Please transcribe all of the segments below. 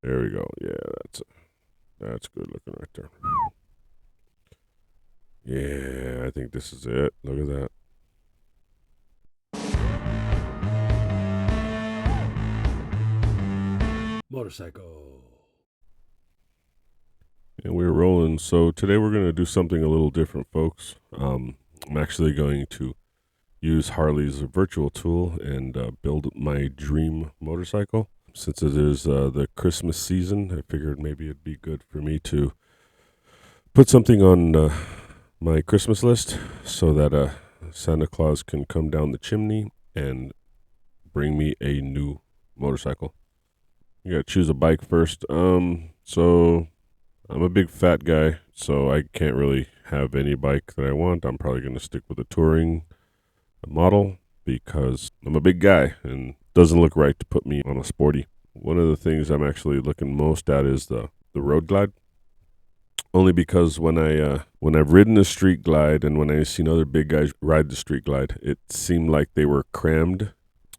There we go. Yeah, that's good looking right there. Yeah, I think this is it. Look at that. Motorcycle. And we're rolling. So today we're going to do something a little different, folks. I'm actually going to use Harley's virtual tool and build my dream motorcycle. Since it is the Christmas season, I figured maybe it'd be good for me to put something on my Christmas list so that Santa Claus can come down the chimney and bring me a new motorcycle. You gotta choose a bike first. So I'm a big fat guy, so I can't really have any bike that I want. I'm probably gonna stick with a touring model because I'm a big guy and it doesn't look right to put me on a sporty. One of the things I'm actually looking most at is the roadglide. Only because when I've ridden the street glide and when I've seen other big guys ride the street glide, it seemed like they were crammed.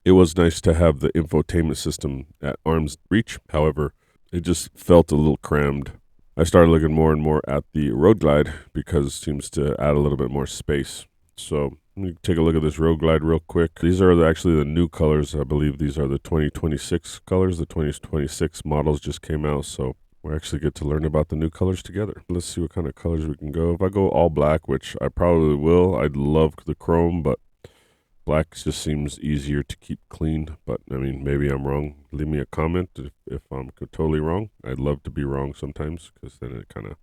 It was nice to have the infotainment system at arm's reach. However, it just felt a little crammed. I started looking more and more at the roadglide because it seems to add a little bit more space. So let me take a look at this roadglide real quick. These are actually the new colors. I believe these are the 2026 colors. The 2026 models just came out, so we actually get to learn about the new colors together. Let's see what kind of colors we can go. If I go all black, which I probably will, I'd love the chrome, but black just seems easier to keep clean. But I mean, maybe I'm wrong. Leave me a comment if I'm totally wrong. I'd love to be wrong sometimes because then it kind of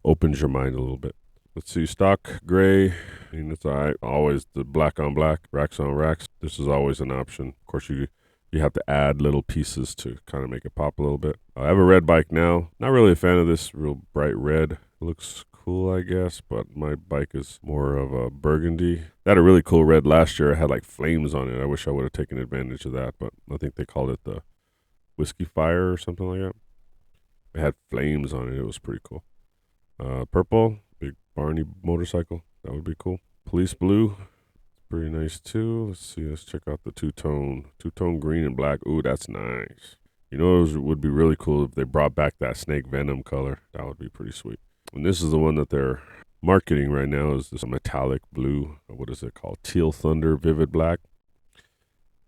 opens your mind a little bit. Let's see, stock gray. I mean, it's all right. Always the black on black, racks on racks. This is always an option. Of course, you have to add little pieces to kind of make it pop a little bit. I have a red bike now. Not really a fan of this real bright red. It looks cool, I guess, but my bike is more of a burgundy. I had a really cool red last year. I had like flames on it. I wish I would have taken advantage of that, but I think they called it the Whiskey Fire or something like that. It had flames on it. It was pretty cool. Purple, big Barney motorcycle. That would be cool. Police blue. Pretty nice too. Let's see. Let's check out the two-tone green and black. Ooh, that's nice. You know, it would be really cool if they brought back that snake venom color. That would be pretty sweet. And this is the one that they're marketing right now. Is this metallic blue? What is it called? Teal Thunder Vivid Black.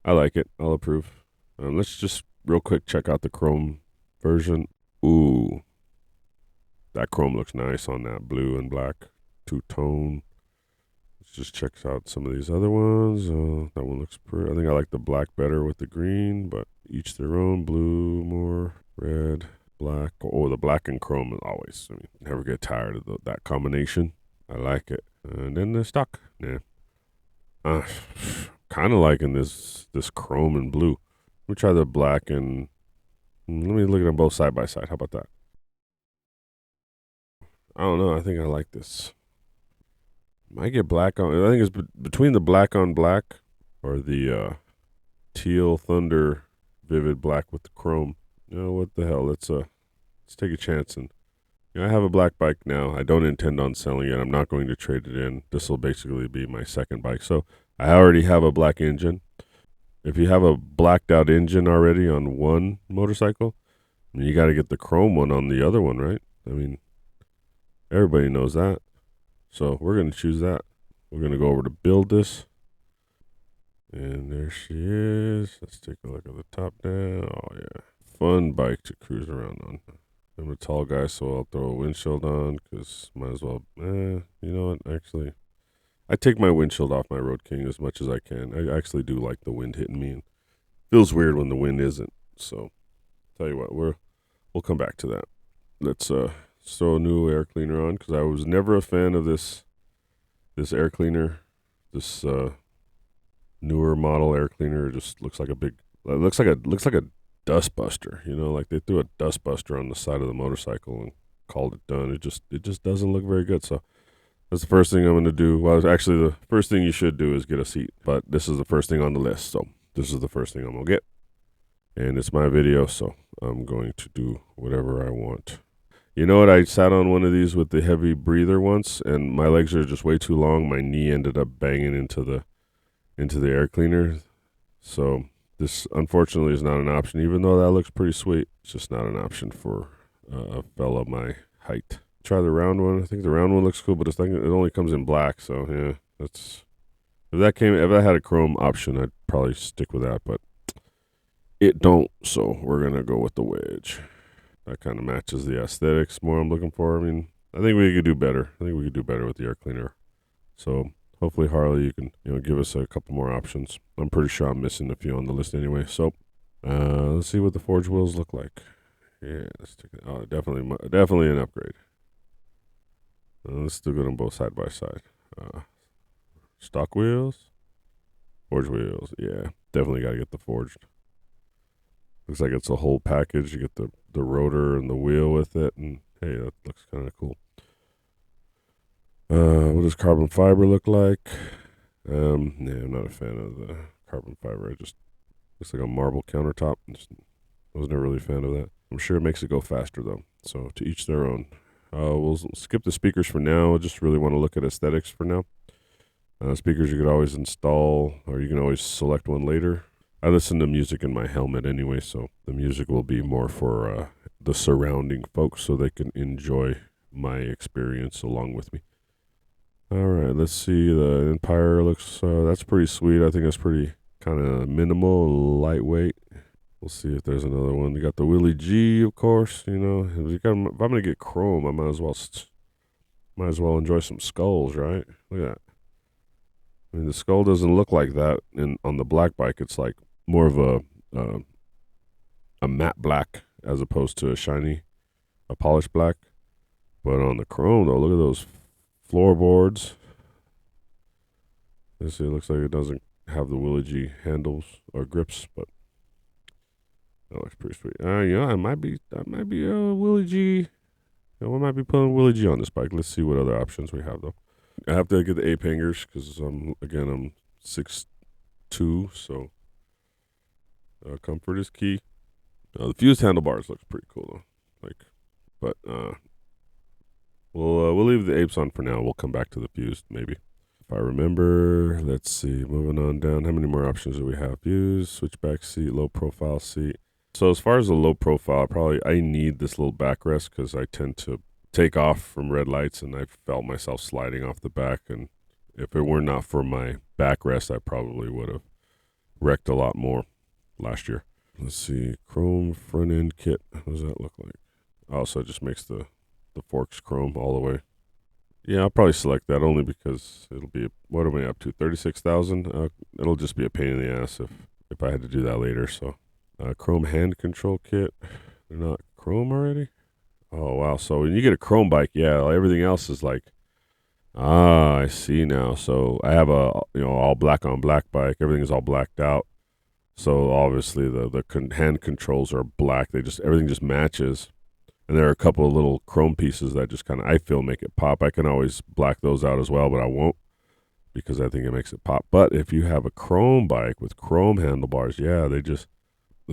I like it. I'll approve. Let's just real quick check out the chrome version. Ooh, that chrome looks nice on that blue and black two-tone. Just checks out some of these other ones. That one looks pretty. I think I like the black better with the green, but each their own. Blue more, red, black. Oh, the black and chrome is always. I mean, never get tired of that combination. I like it. And then the stock. Yeah. Kind of liking this chrome and blue. Let me try the black and let me look at them both side by side. How about that? I don't know. I think I like this. Might get black on. I think it's between the black on black or the teal thunder vivid black with the chrome. You know what the hell? Let's take a chance and I have a black bike now. I don't intend on selling it. I'm not going to trade it in. This will basically be my second bike. So I already have a black engine. If you have a blacked out engine already on one motorcycle, I mean, you got to get the chrome one on the other one, right? I mean, everybody knows that. So we're going to choose that. We're going to go over to build this. And there she is. Let's take a look at the top down. Oh, yeah. Fun bike to cruise around on. I'm a tall guy, so I'll throw a windshield on because might as well. You know what? Actually, I take my windshield off my Road King as much as I can. I actually do like the wind hitting me. And feels weird when the wind isn't. So, tell you what, we'll come back to that. Let's throw a new air cleaner on because I was never a fan of this air cleaner. This newer model air cleaner just looks like looks like a dust buster. You know, like they threw a dust buster on the side of the motorcycle and called it done. It just doesn't look very good. So that's the first thing I'm going to do. Well, actually, the first thing you should do is get a seat. But this is the first thing on the list. So this is the first thing I'm going to get. And it's my video, so I'm going to do whatever I want. You know what? I sat on one of these with the heavy breather once, and my legs are just way too long. My knee ended up banging into the air cleaner. So This unfortunately is not an option, even though that looks pretty sweet. It's just not an option for a fellow my height. Try the round one. I think the round one looks cool, but it only comes in black. So yeah, that's if I had a chrome option, I'd probably stick with that, but it don't. So we're gonna go with the wedge. That kind of matches the aesthetics more I'm looking for. I mean, I think we could do better. I think we could do better with the air cleaner. So hopefully, Harley, you can give us a couple more options. I'm pretty sure I'm missing a few on the list anyway. So let's see what the forged wheels look like. Yeah, let's take it. Oh, definitely an upgrade. Let's still get them both side by side. Stock wheels, forged wheels. Yeah, definitely got to get the forged. Looks like it's a whole package. You get the rotor and the wheel with it, and hey, that looks kind of cool. What does carbon fiber look like? Yeah, I'm not a fan of the carbon fiber. It just looks like a marble countertop. I was never really a fan of that. I'm sure it makes it go faster though. So to each their own. We'll skip the speakers for now. I just really want to look at aesthetics for now. Speakers you could always install, or you can always select one later. I listen to music in my helmet anyway, so the music will be more for the surrounding folks so they can enjoy my experience along with me. All right, let's see. The Empire looks, that's pretty sweet. I think that's pretty kind of minimal, lightweight. We'll see if there's another one. You got the Willie G, of course. If I'm going to get chrome, I might as well enjoy some skulls, right? Look at that. I mean, the skull doesn't look like that on the black bike. It's like more of a matte black as opposed to a polished black. But on the chrome, though, look at those floorboards. It looks like it doesn't have the Willie G handles or grips, but that looks pretty sweet. I might be a Willie G. We might be putting Willie G on this bike. Let's see what other options we have, though. I have to get the ape hangers because I'm 6'2", so comfort is key. The fused handlebars looks pretty cool though. But we'll leave the apes on for now. We'll come back to the fused maybe. If I remember, let's see. Moving on down, how many more options do we have? Fused, switchback seat, low profile seat. So as far as the low profile, I need this little backrest because I tend to take off from red lights and I felt myself sliding off the back, and if it were not for my backrest, I probably would have wrecked a lot more last year. Let's see, chrome front end kit. What does that look like? Oh, so it just makes the forks chrome all the way. Yeah, I'll probably select that only because it'll be, what am I up to, 36,000? It'll just be a pain in the ass if I had to do that later. So chrome hand control kit. They're not chrome already? Oh, wow. So when you get a chrome bike, yeah, everything else is like, I see now. So I have a, all black on black bike. Everything is all blacked out. So obviously the hand controls are black. Everything just matches. And there are a couple of little chrome pieces that just kind of, I feel, make it pop. I can always black those out as well, but I won't because I think it makes it pop. But if you have a chrome bike with chrome handlebars, yeah, the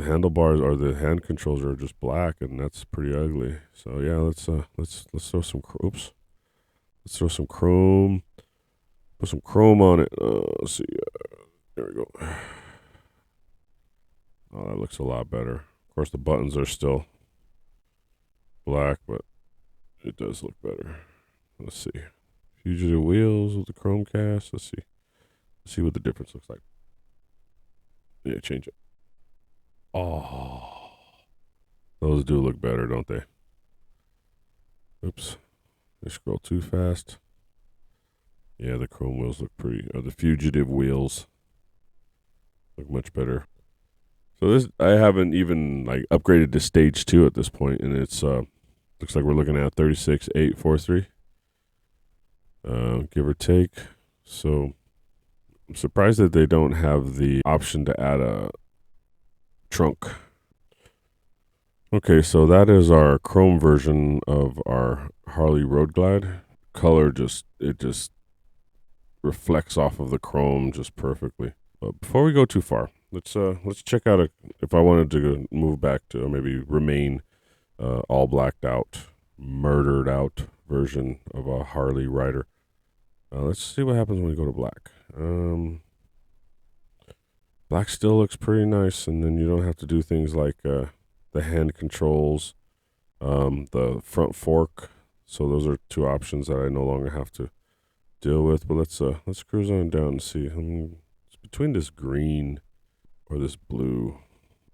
handlebars or the hand controls are just black, and that's pretty ugly. So yeah, let's throw some oops. Let's throw some chrome. Put some chrome on it. Let's see. There we go. Oh, that looks a lot better. Of course, the buttons are still black, but it does look better. Let's see. Fugitive wheels with the chrome cast. Let's see what the difference looks like. Yeah, change it. Oh, those do look better, don't they? Oops, I scroll too fast. Yeah, the chrome wheels look pretty. The fugitive wheels look much better. So this, I haven't even upgraded to stage 2 at this point, and it's looks like we're looking at 36,843, give or take. So I'm surprised that they don't have the option to add a trunk. Okay, so that is our chrome version of our Harley roadglide. Color just reflects off of the chrome just perfectly. But before we go too far, let's check out if I wanted to move back to, or maybe remain all blacked out, murdered out version of a Harley rider. Let's see what happens when we go to black. Black still looks pretty nice, and then you don't have to do things like the hand controls, the front fork. So those are two options that I no longer have to deal with. But let's cruise on down and see. It's between this green or this blue.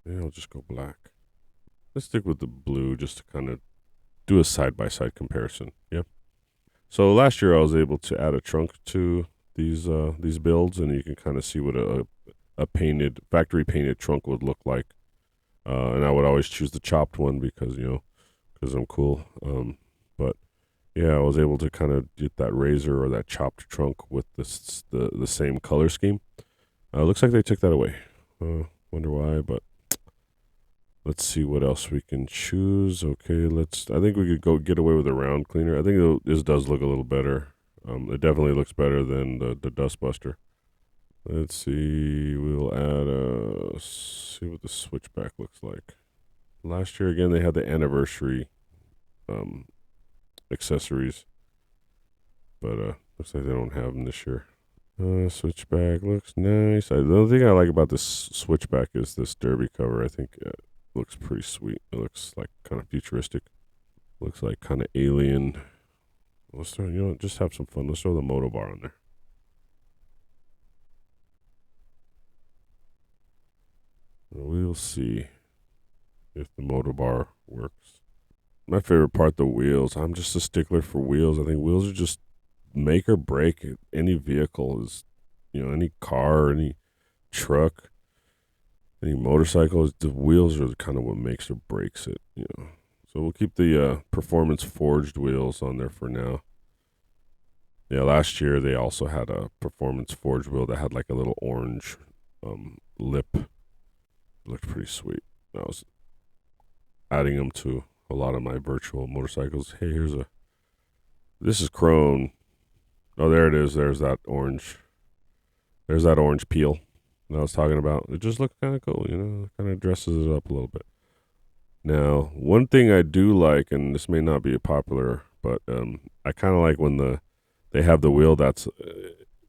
Maybe I'll just go black. Let's stick with the blue just to kind of do a side by side comparison. Yeah. So last year I was able to add a trunk to these builds, and you can kind of see what a painted factory painted trunk would look like. And I would always choose the chopped one because because I'm cool. But yeah, I was able to kind of get that razor or that chopped trunk with the same color scheme. Looks like they took that away. Wonder why, but let's see what else we can choose. Okay, I think we could go get away with a round cleaner. I think this does look a little better. It definitely looks better than the Dustbuster. Let's see. We'll add see what the switchback looks like. Last year again, they had the anniversary accessories, but looks like they don't have them this year. Switchback looks nice. The only thing I like about this switchback is this derby cover. I think it looks pretty sweet. It looks like kind of futuristic. Looks like kind of alien. Let's throw, just have some fun. Let's throw the moto bar on there. We'll see if the motor bar works. My favorite part, the wheels. I'm just a stickler for wheels. I think wheels are just make or break any vehicle. Is any car, any truck, any motorcycle. The wheels are kind of what makes or breaks it. So we'll keep the performance forged wheels on there for now. Yeah, last year they also had a performance forged wheel that had like a little orange lip. It looked pretty sweet. I was adding them to a lot of my virtual motorcycles. Hey, this is chrome. Oh, there it is. There's that orange peel that I was talking about. It just looks kind of cool, kind of dresses it up a little bit. Now, one thing I do like, and this may not be popular, but I kind of like when they have the wheel that's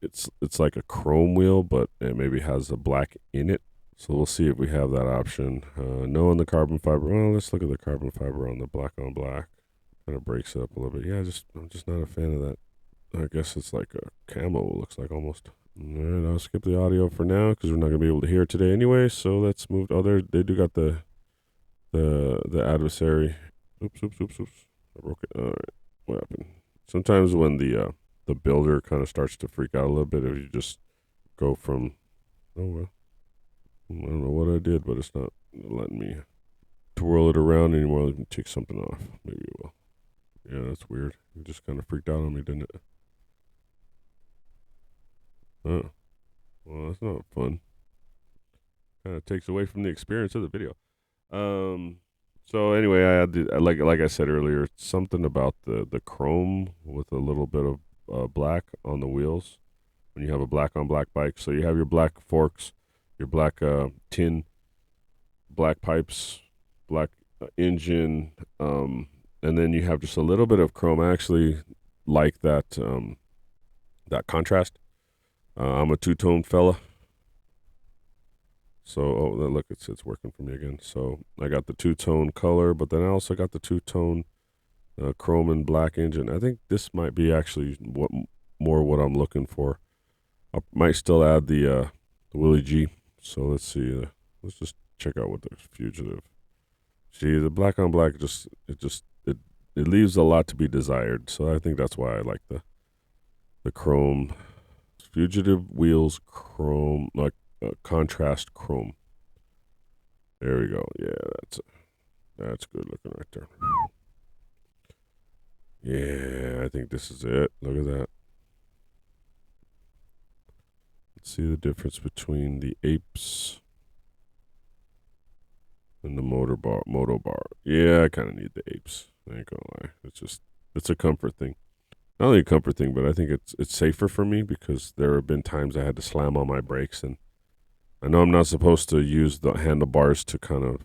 it's like a chrome wheel, but it maybe has a black in it. So we'll see if we have that option. No on the carbon fiber. Well, let's look at the carbon fiber on the black on black. Kind of breaks it up a little bit. Yeah, I'm just not a fan of that. I guess it's like a camo. It looks like almost. All right, I'll skip the audio for now because we're not gonna be able to hear it today anyway. So let's move. Oh, they do got the adversary. Oops. I broke it. All right, what happened? Sometimes when the builder kind of starts to freak out a little bit, if you just go from, oh well, I don't know what I did, but it's not letting me twirl it around anymore. Let me take something off. Maybe it will. Yeah, that's weird. It just kind of freaked out on me, didn't it? Oh, well, that's not fun. Kind of takes away from the experience of the video. So anyway, I had like I said earlier, something about the chrome with a little bit of black on the wheels when you have a black on black bike. So you have your black forks, your black tin, black pipes, black engine, and then you have just a little bit of chrome. I actually like that that contrast. I'm a two-tone fella. So, look, it's working for me again. So I got the two-tone color, but then I also got the two-tone chrome and black engine. I think this might be actually what I'm looking for. I might still add the Willie G. So let's see. Let's just check out what the Fugitive. See, the black on black it leaves a lot to be desired. So I think that's why I like the chrome. Fugitive wheels chrome, like contrast chrome. There we go. Yeah, that's good looking right there. Yeah, I think this is it. Look at that. Let's see the difference between the apes and the moto bar. Yeah, I kind of need the apes. I ain't gonna lie. It's a comfort thing. Not only a comfort thing, but I think it's safer for me because there have been times I had to slam on my brakes, and I know I'm not supposed to use the handlebars to kind of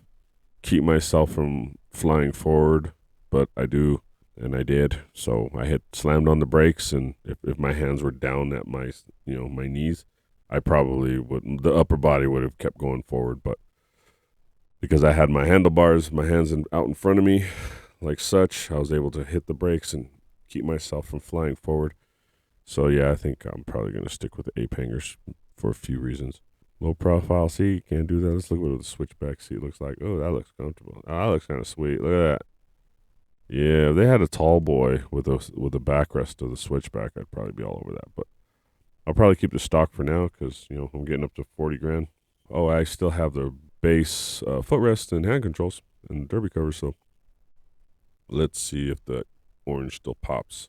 keep myself from flying forward, but I do, and I did. So I had slammed on the brakes, and if my hands were down at my my knees, I probably would, the upper body would have kept going forward, but because I had my handlebars, my hands out in front of me, like such, I was able to hit the brakes and keep myself from flying forward. So yeah, I think I'm probably going to stick with the ape hangers for a few reasons. Low profile seat, can't do that. Let's look what the switchback seat looks like. Oh, that looks comfortable. Oh, that looks kind of sweet. Look at that. Yeah, if they had a tall boy with a backrest of the switchback, I'd probably be all over that. But I'll probably keep the stock for now because I'm getting up to 40 grand. Oh, I still have the base footrest and hand controls and derby covers. So let's see if the orange still pops.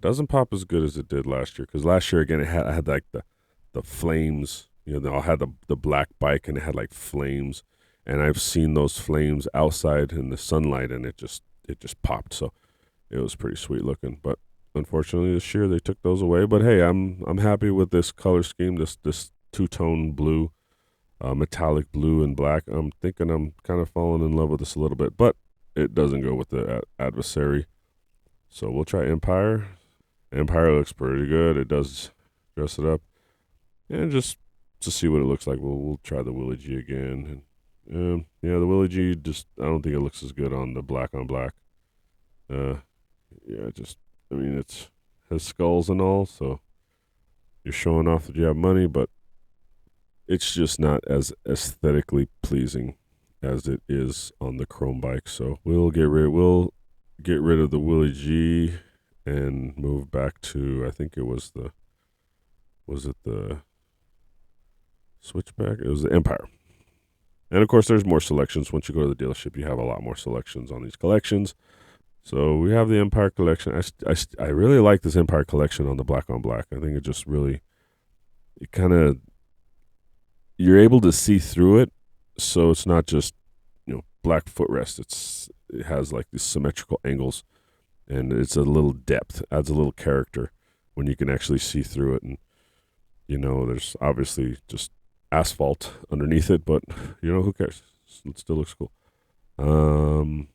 Doesn't pop as good as it did last year because last year again I had like the flames. I had the black bike and it had like flames, and I've seen those flames outside in the sunlight and it just popped. So it was pretty sweet looking. But unfortunately this year they took those away. But hey, I'm happy with this color scheme. This two-tone blue, metallic blue and black. I'm thinking I'm kind of falling in love with this a little bit, but it doesn't go with the Adversary. So we'll try Empire. Empire looks pretty good. It does dress it up. And just to see what it looks like, we'll try the Willie G again. And the Willie G, I don't think it looks as good on the black on black. It has skulls and all, so you're showing off that you have money, but it's just not as aesthetically pleasing as it is on the chrome bike. So we'll get rid of the Willie G and move back to, I think it was the switchback? It was the Empire. And of course, there's more selections. Once you go to the dealership, you have a lot more selections on these collections. So we have the Empire collection. I really like this Empire collection on the black on black. I think it just really, you're able to see through it. So it's not just, black footrest. It has like these symmetrical angles, and it's a little depth, adds a little character when you can actually see through it. And, there's obviously just asphalt underneath it, but, who cares? It still looks cool. Let me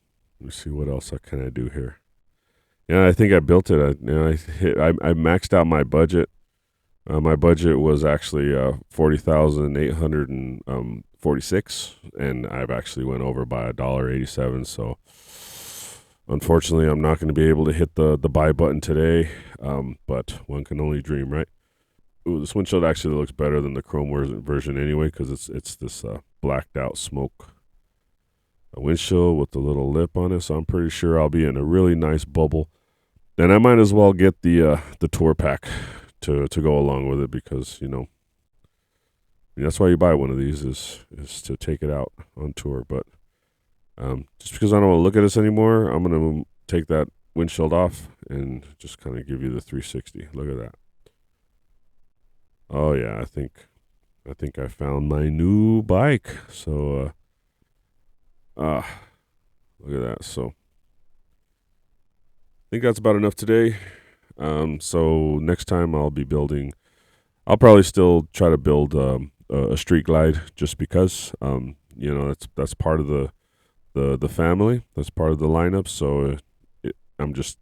see what else can I do here. Yeah, I think I built it. I maxed out my budget. My budget was actually $40,846, and I've actually went over by $1.87. So unfortunately, I'm not going to be able to hit the buy button today. But one can only dream, right? Ooh, this windshield actually looks better than the chrome version anyway, because it's this blacked out smoke windshield with the little lip on it. So I'm pretty sure I'll be in a really nice bubble. And I might as well get the tour pack to go along with it, because that's why you buy one of these is to take it out on tour. But just because I don't want to look at this anymore, I'm gonna take that windshield off and just kind of give you the 360. Look at that. Oh yeah, I think I found my new bike. So look at that. So I think that's about enough today. So next time I'll probably still try to build a street glide, just because that's part of the family, that's part of the lineup. So I'm just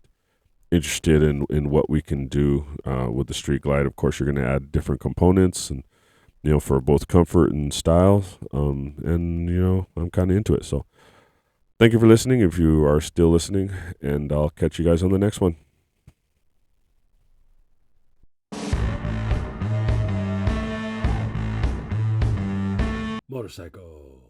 interested in what we can do with the street glide. Of course, you're going to add different components, and for both comfort and style. And I'm kind of into it. So thank you for listening, if you are still listening, and I'll catch you guys on the next one. Motorcycle.